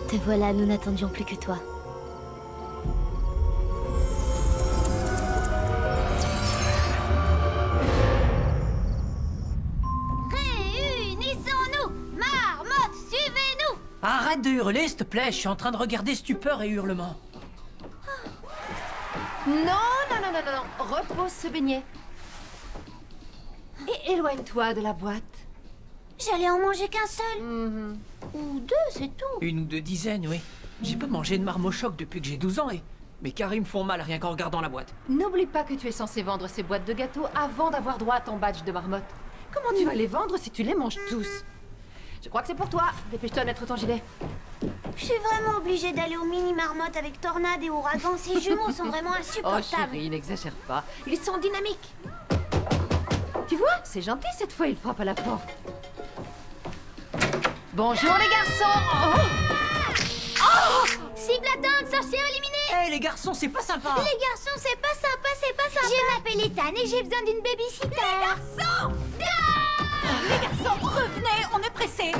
Te voilà, nous n'attendions plus que toi. Réunissons-nous! Marmotte, suivez-nous! Arrête de hurler, s'il te plaît, je suis en train de regarder stupeur et hurlement. Non. Repose ce beignet. Et éloigne-toi de la boîte. J'allais en manger qu'un seul. Ou deux, c'est tout. Une ou deux dizaines, oui. J'ai pas mangé de marmochoc depuis que j'ai 12 ans et... Mes caries me font mal rien qu'en regardant la boîte. N'oublie pas que tu es censé vendre ces boîtes de gâteaux avant d'avoir droit à ton badge de marmotte. Comment tu vas les vendre si tu les manges tous? Je crois que c'est pour toi. Dépêche-toi de mettre ton gilet. Je suis vraiment obligée d'aller au mini-marmotte avec Tornade et Ouragan. Ces jumeaux sont vraiment Oh insupportables. chérie, n'exagère pas. Ils sont dynamiques. Tu vois, c'est gentil cette fois, il frappe à la porte. Bonjour les garçons. Cible atteinte, sorcière éliminée. Hé les garçons, c'est pas sympa. Les garçons, c'est pas sympa, c'est pas sympa. Je m'appelle Ethan et j'ai besoin d'une babysitter. Les garçons! Les garçons, revenez, on est pressés.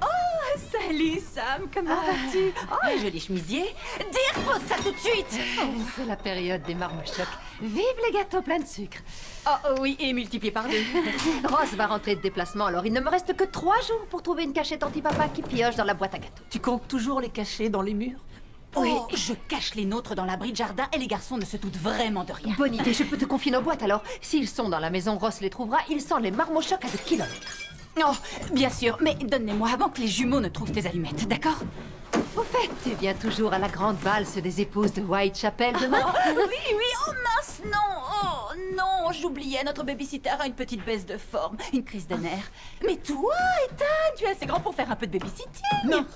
Oh, salut Sam, comment vas-tu? Oh, joli chemisier. Dire, pose ça tout de suite. C'est la période des marmochocs. Vive les gâteaux pleins de sucre. Oh oui, et multiplié par 2. Ross va rentrer de déplacement, alors il ne me reste que 3 jours pour trouver une cachette anti-papa qui pioche dans la boîte à gâteaux. Tu comptes toujours les cacher dans les murs? Oui, je cache les nôtres dans l'abri de jardin et les garçons ne se doutent vraiment de rien. Bonne idée, je peux te confier nos boîtes alors. S'ils sont dans la maison, Ross les trouvera, il sent les marmochocs à des kilomètres. Oh, bien sûr, mais donne-les-moi avant que les jumeaux ne trouvent tes allumettes, d'accord? Au fait, tu viens toujours à la grande valse des épouses de Whitechapel demain? Oui, oh mince, non. Oh non, j'oubliais, notre babysitter a une petite baisse de forme, une crise de nerfs. Mais toi, Ethan, tu es assez grand pour faire un peu de babysitting. Non.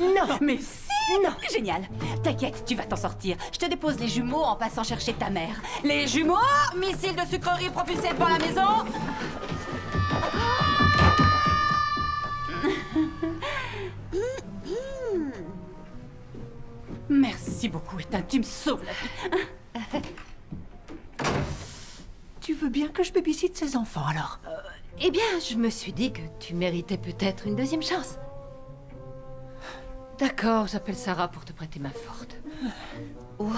Mais si. Non. Génial. T'inquiète, tu vas t'en sortir. Je te dépose les jumeaux en passant chercher ta mère. Les jumeaux, missiles de sucrerie propulsés devant la maison. Merci beaucoup, Ethan, tu me sauves la vie. Tu veux bien que je babysitte ces enfants alors? Eh bien, je me suis dit que tu méritais peut-être une deuxième chance. D'accord, j'appelle Sarah pour te prêter main forte. Wow.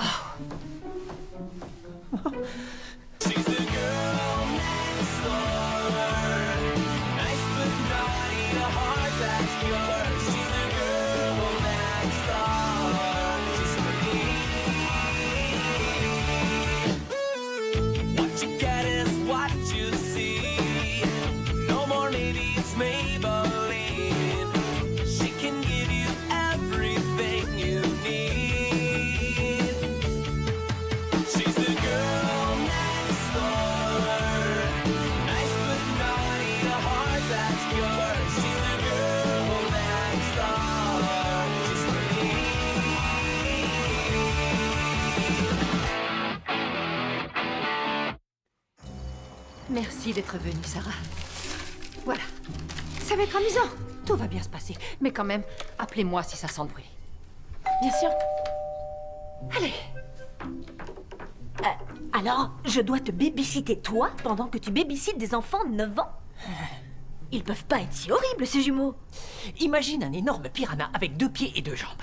Merci d'être venue, Sarah. Voilà. Ça va être amusant. Tout va bien se passer. Mais quand même, appelez-moi si ça sent le bruit. Bien sûr. Allez. Alors, je dois te babysitter toi pendant que tu babysittes des enfants de 9 ans? Ils peuvent pas être si horribles, ces jumeaux. Imagine un énorme piranha avec 2 pieds et 2 jambes.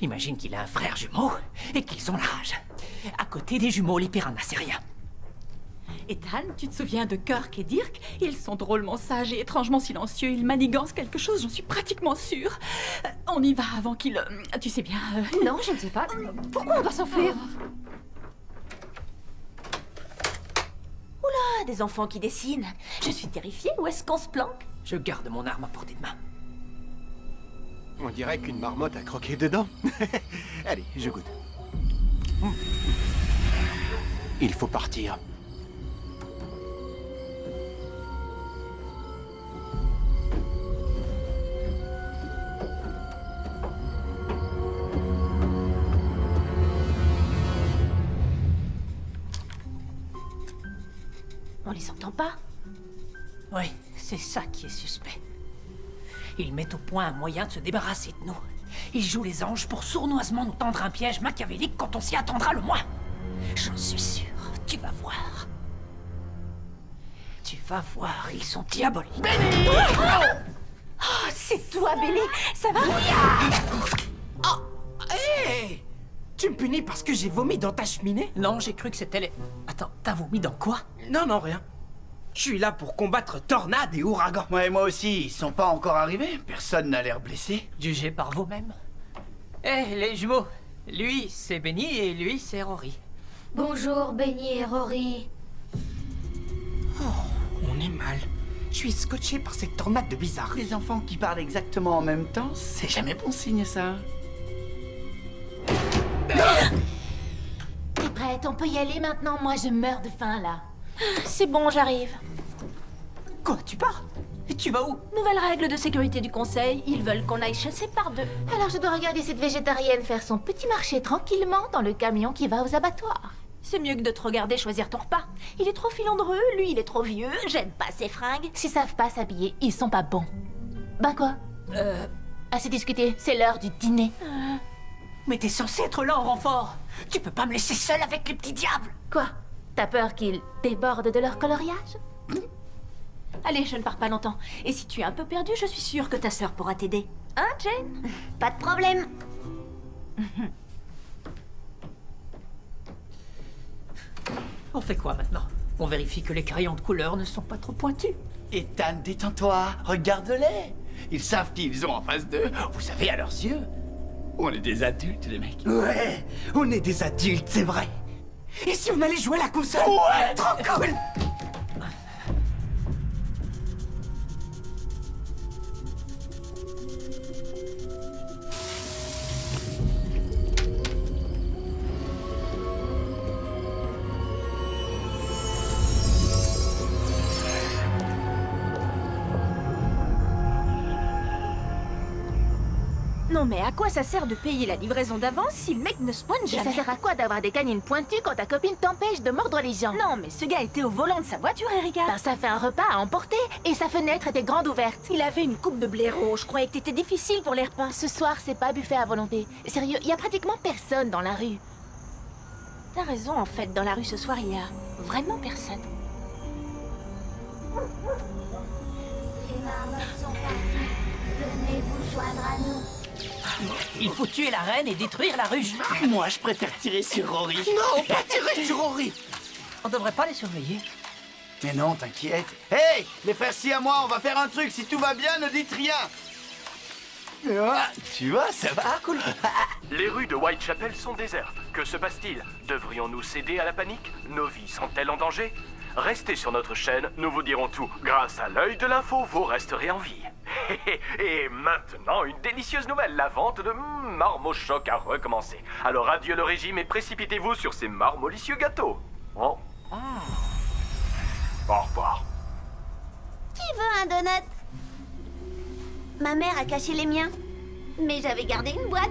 Imagine qu'il a un frère jumeau et qu'ils ont la rage. À côté des jumeaux, les piranhas, c'est rien. Ethan, tu te souviens de Kirk et Dirk? Ils sont drôlement sages et étrangement silencieux. Ils manigancent quelque chose, j'en suis pratiquement sûre. On y va avant qu'ils... tu sais bien... Non, je ne sais pas. Pourquoi on doit s'enfuir? Oula, des enfants qui dessinent. Je suis terrifiée, où est-ce qu'on se planque? Je garde mon arme à portée de main. On dirait qu'une marmotte a croqué dedans. Allez, je goûte. Il faut partir. On les entend pas? Oui, c'est ça qui est suspect. Ils mettent au point un moyen de se débarrasser de nous. Ils jouent les anges pour sournoisement nous tendre un piège machiavélique quand on s'y attendra le moins. J'en suis sûr, tu vas voir. Tu vas voir, ils sont diaboliques. Benny! Oh, c'est toi, Billy. Ça va? Oh, hé! Tu me punis parce que j'ai vomi dans ta cheminée? Non, j'ai cru que c'était les... Attends, t'as vomi dans quoi? Non, non, rien. Je suis là pour combattre tornades et ouragans. Ouais, moi aussi, ils sont pas encore arrivés. Personne n'a l'air blessé. Jugez par vous-même. Eh, les jumeaux. Lui, c'est Benny et lui, c'est Rory. Bonjour, Benny et Rory. On est mal. Je suis scotché par cette tornade de bizarre. Les enfants qui parlent exactement en même temps, c'est jamais bon signe, ça. T'es prête? On peut y aller maintenant? Moi, je meurs de faim, là. C'est bon, j'arrive. Quoi, tu pars? Et tu vas où? Nouvelle règle de sécurité du conseil, ils veulent qu'on aille chasser par deux. Alors je dois regarder cette végétarienne faire son petit marché tranquillement dans le camion qui va aux abattoirs. C'est mieux que de te regarder choisir ton repas. Il est trop filandreux, lui il est trop vieux, j'aime pas ses fringues. S'ils savent pas s'habiller, ils sont pas bons. Ben quoi? Assez discuté, c'est l'heure du dîner. Mais t'es censé être là en renfort. Tu peux pas me laisser seule avec les petits diables. Quoi? T'as peur qu'ils débordent de leur coloriage? Allez, je ne pars pas longtemps. Et si tu es un peu perdu, je suis sûre que ta sœur pourra t'aider. Hein, Jane? Pas de problème. On fait quoi maintenant? On vérifie que les crayons de couleur ne sont pas trop pointus. Ethan, détends-toi, regarde-les. Ils savent qui ils ont en face d'eux. Vous savez, à leurs yeux. On est des adultes, les mecs. Ouais, on est des adultes, c'est vrai. Et si on allait jouer à la console? Ouais, trop cool! Non mais à quoi ça sert de payer la livraison d'avance si le mec ne spawn jamais? Et ça sert à quoi d'avoir des canines pointues quand ta copine t'empêche de mordre les gens? Non mais ce gars était au volant de sa voiture, Erika. Ben ça fait un repas à emporter et sa fenêtre était grande ouverte. Il avait une coupe de blaireau, je croyais que t'étais difficile pour les repas. Ce soir c'est pas buffet à volonté. Sérieux, y a pratiquement personne dans la rue. T'as raison en fait, dans la rue ce soir il y a vraiment personne. Les marmottes sont parties, venez vous joindre à nous. Il faut tuer la reine et détruire la ruche. Moi, je préfère tirer sur Rory. Non, pas tirer sur Rory! On devrait pas les surveiller. Mais non, t'inquiète. Hey, les frères si à moi, on va faire un truc. Si tout va bien, ne dites rien. Ah, tu vois, ça va, cool. Les rues de Whitechapel sont désertes. Que se passe-t-il? Devrions-nous céder à la panique? Nos vies sont-elles en danger? Restez sur notre chaîne, nous vous dirons tout. Grâce à l'œil de l'info, vous resterez en vie. Et maintenant, une délicieuse nouvelle. La vente de marmots choc a recommencé. Alors adieu le régime et précipitez-vous sur ces marmolicieux gâteaux. Oh. Au revoir. Qui veut un donut? Ma mère a caché les miens, mais j'avais gardé une boîte.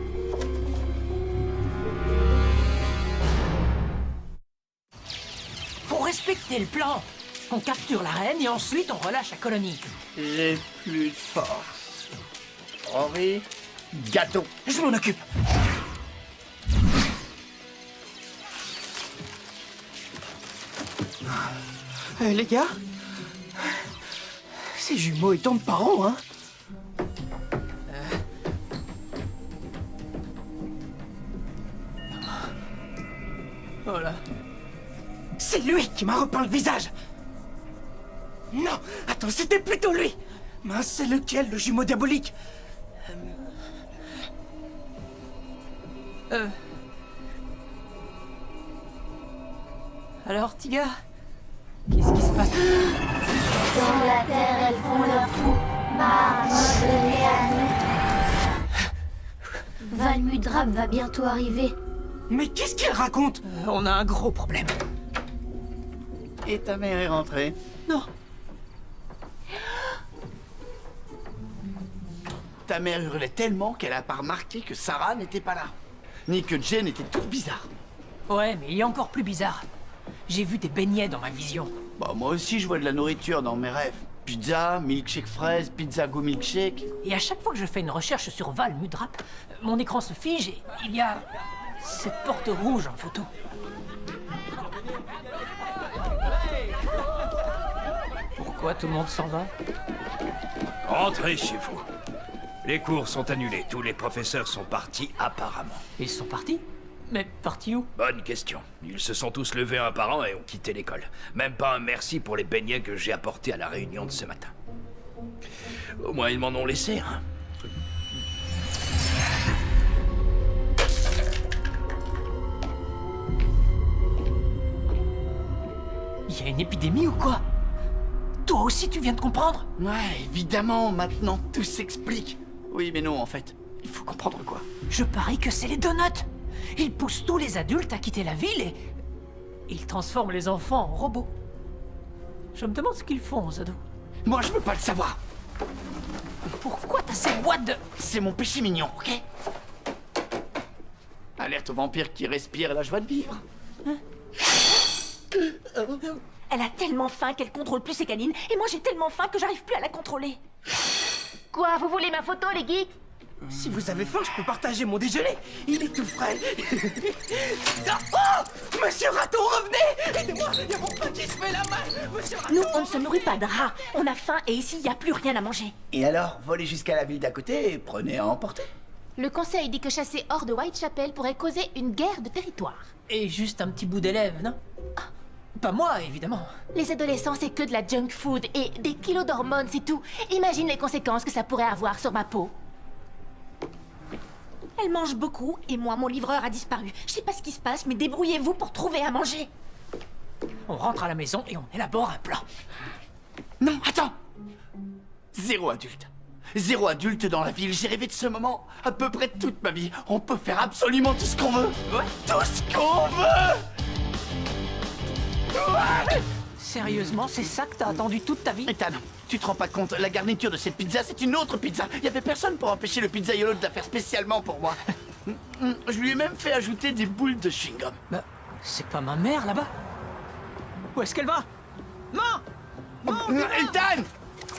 Faut respecter le plan. On capture la reine et ensuite on relâche la colonie. J'ai plus de force. Rory, gâteau. Je m'en occupe. Les gars, ces jumeaux ils tombent par rond, hein? Oh là. C'est lui qui m'a repeint le visage. Non, attends, c'était plutôt lui. Mince, c'est lequel, le jumeau diabolique? Alors, Tiga, qu'est-ce qui se passe? Sur la terre, elles font leur trou. Marmotte venez à nous. Valmudrab va bientôt arriver. Mais qu'est-ce qu'il raconte? On a un gros problème. Et ta mère est rentrée? Non. Ta mère hurlait tellement qu'elle a pas remarqué que Sarah n'était pas là. Ni que Jane était toute bizarre. Ouais, mais il y a encore plus bizarre. J'ai vu des beignets dans ma vision. Bah, moi aussi, je vois de la nourriture dans mes rêves. Pizza, milkshake fraise, pizza go milkshake. Et à chaque fois que je fais une recherche sur Val Mudrap, mon écran se fige et il y a cette porte rouge en photo. Pourquoi tout le monde s'en va? Rentrez chez vous. Les cours sont annulés. Tous les professeurs sont partis apparemment. Ils sont partis? Mais partis où? Bonne question. Ils se sont tous levés un par un et ont quitté l'école. Même pas un merci pour les beignets que j'ai apportés à la réunion de ce matin. Au moins, ils m'en ont laissé un. Il y a une épidémie ou quoi? Toi aussi tu viens de comprendre? Ouais, évidemment, maintenant tout s'explique. Oui, mais non, en fait. Il faut comprendre quoi. Je parie que c'est les donuts. Ils poussent tous les adultes à quitter la ville et... ils transforment les enfants en robots. Je me demande ce qu'ils font aux ados. Moi, je veux pas le savoir. Pourquoi t'as ces boîtes de... C'est mon péché mignon, ok? Alerte au vampire qui respire la joie de vivre. Elle a tellement faim qu'elle contrôle plus ses canines, et moi j'ai tellement faim que j'arrive plus à la contrôler. Quoi, vous voulez ma photo, les geeks? Si vous avez faim, je peux partager mon déjeuner. Il est tout frais. Oh! Monsieur Raton, revenez! Aidez-moi, il y a mon pain qui se fait la main. Monsieur Raton! Nous, on ne se nourrit pas de rats. On a faim et ici, il n'y a plus rien à manger. Et alors, volez jusqu'à la ville d'à côté et prenez à emporter. Le conseil dit que chasser hors de Whitechapel pourrait causer une guerre de territoire. Et juste un petit bout d'élève, non? Pas moi, évidemment. Les adolescents, c'est que de la junk food et des kilos d'hormones, c'est tout. Imagine les conséquences que ça pourrait avoir sur ma peau. Elle mange beaucoup et moi, mon livreur a disparu. Je sais pas ce qui se passe, mais débrouillez-vous pour trouver à manger. On rentre à la maison et on élabore un plan. Non, attends! Zéro adulte. Zéro adulte dans la ville. J'ai rêvé de ce moment à peu près toute ma vie. On peut faire absolument tout ce qu'on veut. Ouais, tout ce qu'on veut! Ouais! Sérieusement, c'est ça que t'as attendu toute ta vie? Ethan, tu te rends pas compte, la garniture de cette pizza, c'est une autre pizza. Il y avait personne pour empêcher le pizzaiolo de la faire spécialement pour moi. Je lui ai même fait ajouter des boules de chewing-gum. Bah, c'est pas ma mère là-bas. Où est-ce qu'elle va? Maman! Maman! Ethan!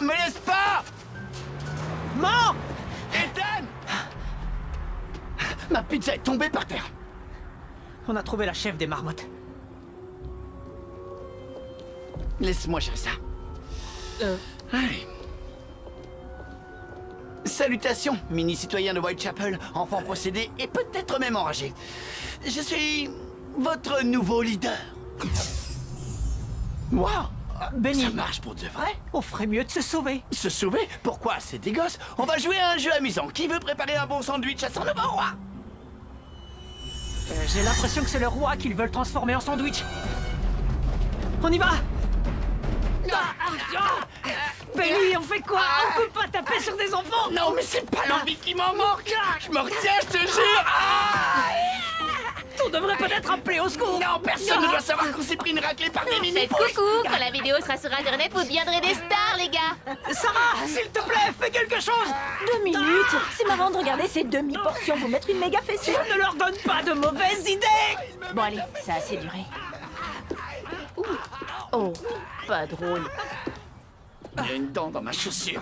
Me laisse pas! Maman! Ethan! Ma pizza est tombée par terre. On a trouvé la chef des marmottes. Laisse-moi gérer ça. Allez. Salutations, mini-citoyen de Whitechapel, enfant possédé et peut-être même enragé. Je suis votre nouveau leader. Waouh! Benny, Ça marche pour de vrai? on ferait mieux de se sauver. Se sauver? Pourquoi? C'est des gosses. On va jouer à un jeu amusant. Qui veut préparer un bon sandwich à son nouveau roi? J'ai l'impression que c'est le roi qu'ils veulent transformer en sandwich. On y va! Benny, on fait quoi? On peut pas taper sur des enfants! Non, mais c'est pas l'envie qui m'en manque. Je me retiens, je te jure. On devrait peut-être appeler au secours! Non, personne ne doit savoir qu'on s'est pris une raclée par des mini. Coucou, quand la vidéo sera sur internet, vous deviendrez des stars, les gars. Sarah, s'il te plaît, fais quelque chose! 2 minutes. C'est marrant de regarder ces demi-portions vous mettre une méga fessure. Ne leur donne pas de mauvaises idées! Bon allez, ça a assez duré. Ouh. Oh, pas drôle. Il y a une dent dans ma chaussure.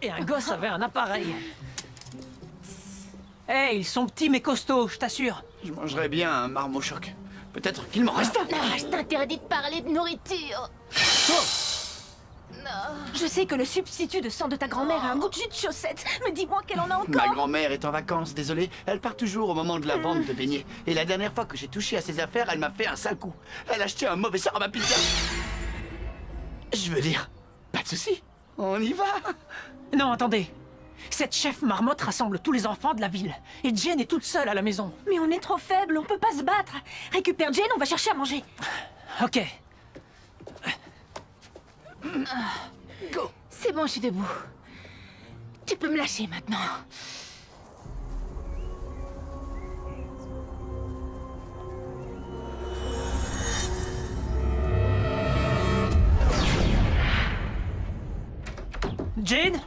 Et un gosse avait un appareil. Hey, ils sont petits mais costauds, je t'assure. Je mangerais bien un marmot choc. Peut-être qu'il m'en reste un. Ah, c'est interdit de parler de nourriture. Je sais que le substitut de sang de ta grand-mère a un goût de jus de chaussette, mais dis-moi qu'elle en a encore. Ma grand-mère est en vacances, désolé. Elle part toujours au moment de la vente de beignets. Et la dernière fois que j'ai touché à ses affaires, elle m'a fait un sale coup. Elle a acheté un mauvais sort à ma pizza. Je veux dire, pas de souci. On y va. Non, attendez. Cette chef marmotte rassemble tous les enfants de la ville. Et Jane est toute seule à la maison. Mais on est trop faible, on peut pas se battre. Récupère Jane, on va chercher à manger. Ok. Go. C'est bon, je suis debout. Tu peux me lâcher maintenant. Jane?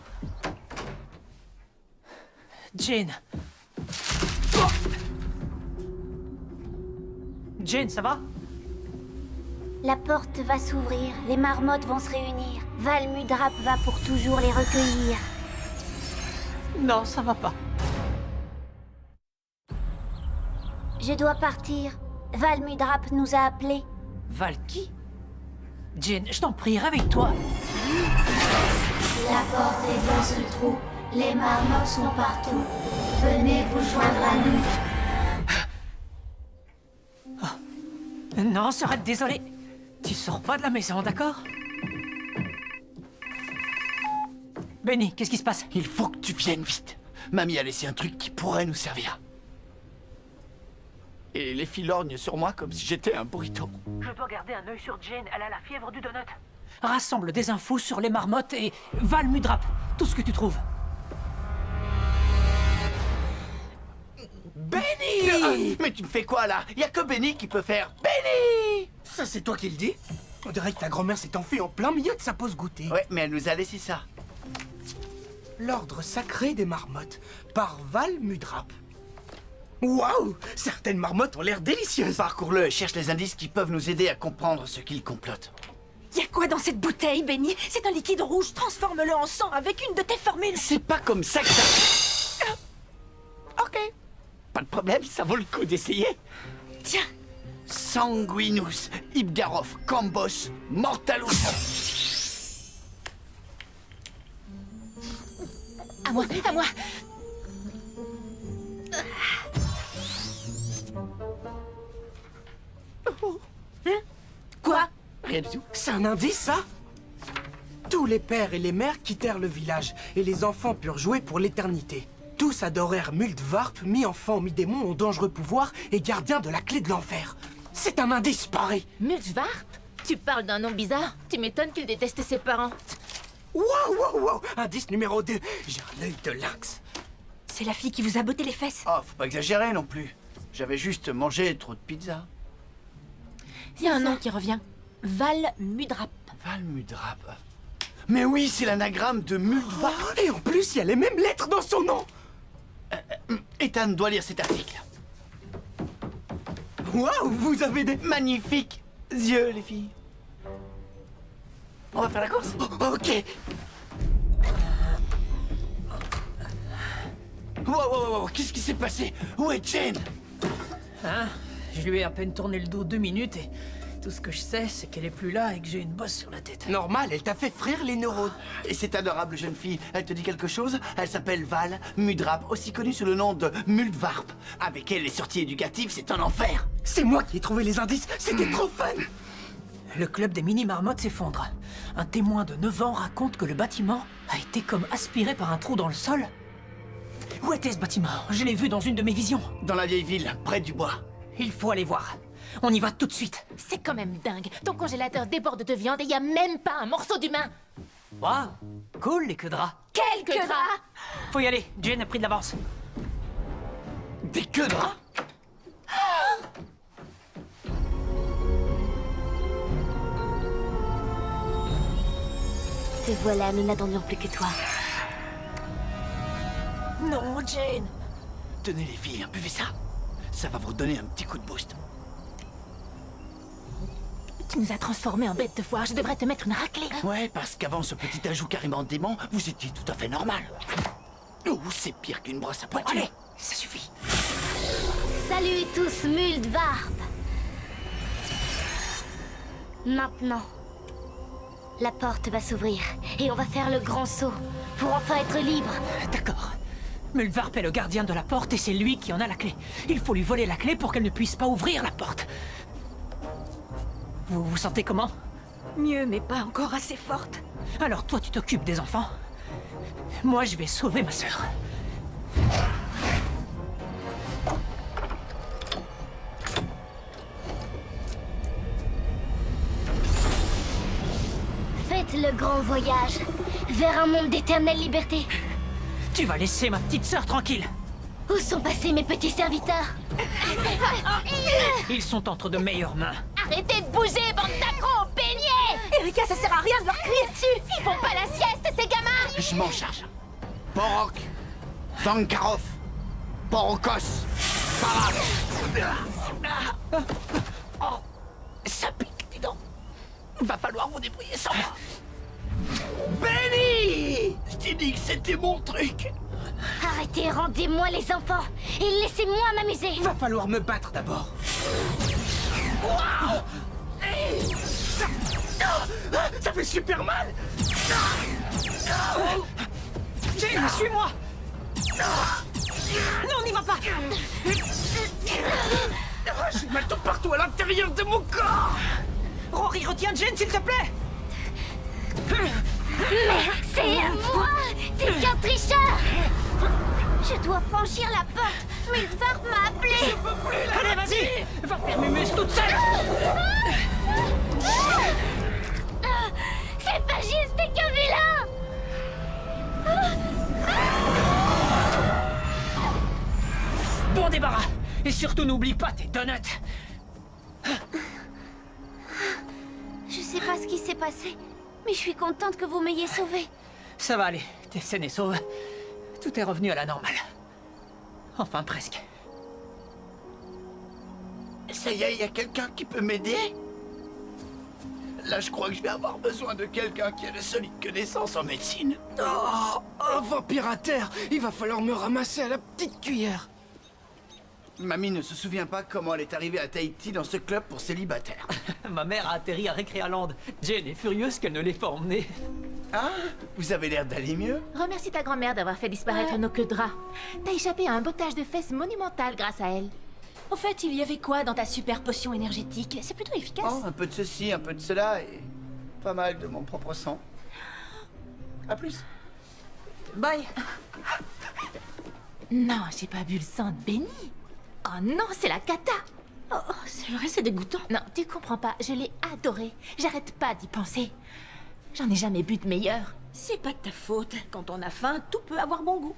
Jane. Jane, ça va? La porte va s'ouvrir, les marmottes vont se réunir. Val Mudrap va pour toujours les recueillir. Non, ça va pas. Je dois partir. Val Mudrap nous a appelés. Val qui? Jane, je t'en prie, réveille-toi. La porte est dans ce trou. Les marmottes sont partout. Venez vous joindre à nous. Non, Sorette, désolé. Tu sors pas de la maison, d'accord? Benny, qu'est-ce qui se passe? Il faut que tu viennes vite. Mamie a laissé un truc qui pourrait nous servir. Et les filles lorgnent sur moi comme si j'étais un burrito. Je dois garder un œil sur Jane, elle a la fièvre du donut. Rassemble des infos sur les marmottes et Val Mudrap, tout ce que tu trouves. Benny! Mais tu me fais quoi là? Y a que Benny qui peut faire Benny! Ça, c'est toi qui le dis? On dirait que ta grand-mère s'est enfuie en plein milieu de sa pause goûter. Ouais, mais elle nous a laissé ça. L'ordre sacré des marmottes, par Val Mudrap. Waouh! Certaines marmottes ont l'air délicieuses. Parcours-le et cherche les indices qui peuvent nous aider à comprendre ce qu'ils complotent. Y a quoi dans cette bouteille, Benny? C'est un liquide rouge. Transforme-le en sang avec une de tes formules. C'est pas comme ça que ça... Ok. Pas de problème, ça vaut le coup d'essayer. Tiens. Sanguinus, Ibgarov, Cambos, Mortalus. À moi, à moi. Quoi? Rien du tout. C'est un indice, ça? Tous les pères et les mères quittèrent le village, et les enfants purent jouer pour l'éternité. Tous adorèrent Muldvarp, mi-enfant, mi-démon, au dangereux pouvoir et gardien de la clé de l'enfer. C'est un indice pareil. Muldvarp? Tu parles d'un nom bizarre? Tu m'étonnes qu'il déteste ses parents. Wow! Indice numéro 2. J'ai un œil de lynx. C'est la fille qui vous a botté les fesses. Oh, faut pas exagérer non plus. J'avais juste mangé trop de pizza. Il y a un nom qui revient. Val Mudrap. Val Mudrap. Mais oui, c'est l'anagramme de Muldvarp. Et en plus, il y a les mêmes lettres dans son nom. Ethan doit lire cet article. Waouh, vous avez des... Magnifiques yeux, les filles. On va faire la course? Ok. Wow, qu'est-ce qui s'est passé? Où est Jane? Hein? Je lui ai à peine tourné le dos 2 minutes et tout ce que je sais, c'est qu'elle est plus là et que j'ai une bosse sur la tête. Normal, elle t'a fait frire les neurones. Et cette adorable jeune fille, elle te dit quelque chose? Elle s'appelle Val Mudrap, aussi connue sous le nom de Muldvarp. Avec elle, les sorties éducatives, c'est un enfer. C'est moi qui ai trouvé les indices, c'était trop fun. Le club des mini-marmottes s'effondre. Un témoin de 9 ans raconte que le bâtiment a été comme aspiré par un trou dans le sol. Où était ce bâtiment? Je l'ai vu dans une de mes visions. Dans la vieille ville, près du bois. Il faut aller voir. On y va tout de suite. C'est quand même dingue. Ton congélateur déborde de viande et y a même pas un morceau d'humain. Waouh, cool les queues de rats. Quel que drap! Faut y aller, Jane a pris de l'avance. Des queues de rats? Te voilà, nous n'attendions plus que toi. Non, Jane. Tenez les filles, buvez ça. Ça va vous donner un petit coup de boost. Tu nous as transformés en bêtes de foire. Je devrais te mettre une raclée. Ouais, parce qu'avant ce petit ajout carrément dément, vous étiez tout à fait normal. Oh, c'est pire qu'une brosse à pointure. Allez, ça suffit. Salut tous, Muldvarp. Maintenant, la porte va s'ouvrir et on va faire le grand saut pour enfin être libre. D'accord. Muldvarp est le gardien de la porte et c'est lui qui en a la clé. Il faut lui voler la clé pour qu'elle ne puisse pas ouvrir la porte. Vous vous sentez comment? Mieux, mais pas encore assez forte. Alors toi, tu t'occupes des enfants. Moi, je vais sauver ma sœur. Faites le grand voyage vers un monde d'éternelle liberté. Tu vas laisser ma petite sœur tranquille. Où sont passés mes petits serviteurs? Ils sont entre de meilleures mains. Arrêtez de bouger, bande d'accros, beignets! Erika, ça sert à rien de leur crier dessus. Ils font pas la sieste, ces gamins! Je m'en charge. Porok, Zankarov, Porokos, Parak. Oh, ça pique, dis donc. Va falloir vous débrouiller sans moi. Benny! Je t'ai dit que c'était mon truc. Arrêtez, rendez-moi les enfants et laissez-moi m'amuser. Va falloir me battre d'abord. Waouh! Ça fait super mal. Jane, suis-moi. Non, n'y va pas. J'ai mal tout partout à l'intérieur de mon corps. Rory, retiens Jane, s'il te plaît. Mais c'est à moi. T'es qu'un tricheur. Je dois franchir la porte. Milvarp m'a appelé. Allez, vas-y. Va faire mémuse toute seule. C'est pas juste, t'es qu'un vilain. Bon débarras. Et surtout, n'oublie pas tes donuts. Je sais pas ce qui s'est passé, mais je suis contente que vous m'ayez sauvée. Ça va aller, t'es saine et sauve. Tout est revenu à la normale. Enfin, presque. Ça y est, y a quelqu'un qui peut m'aider? Là, je crois que je vais avoir besoin de quelqu'un qui a de solides connaissances en médecine. Oh, un vampire à terre. Il va falloir me ramasser à la petite cuillère. Mamie ne se souvient pas comment elle est arrivée à Tahiti dans ce club pour célibataires. Ma mère a atterri à Récréaland. Jane est furieuse qu'elle ne l'ait pas emmenée. Ah, vous avez l'air d'aller mieux. Remercie ta grand-mère d'avoir fait disparaître nos queues de drap. T'as échappé à un bottage de fesses monumental grâce à elle. Au fait, il y avait quoi dans ta super potion énergétique? C'est plutôt efficace. Oh, un peu de ceci, un peu de cela et pas mal de mon propre sang. À plus. Bye. Non, j'ai pas bu le sang de Benny. Oh non, c'est la cata. Oh, c'est vrai, c'est dégoûtant. Non, tu comprends pas, je l'ai adoré. J'arrête pas d'y penser. J'en ai jamais bu de meilleur. C'est pas de ta faute. Quand on a faim, tout peut avoir bon goût.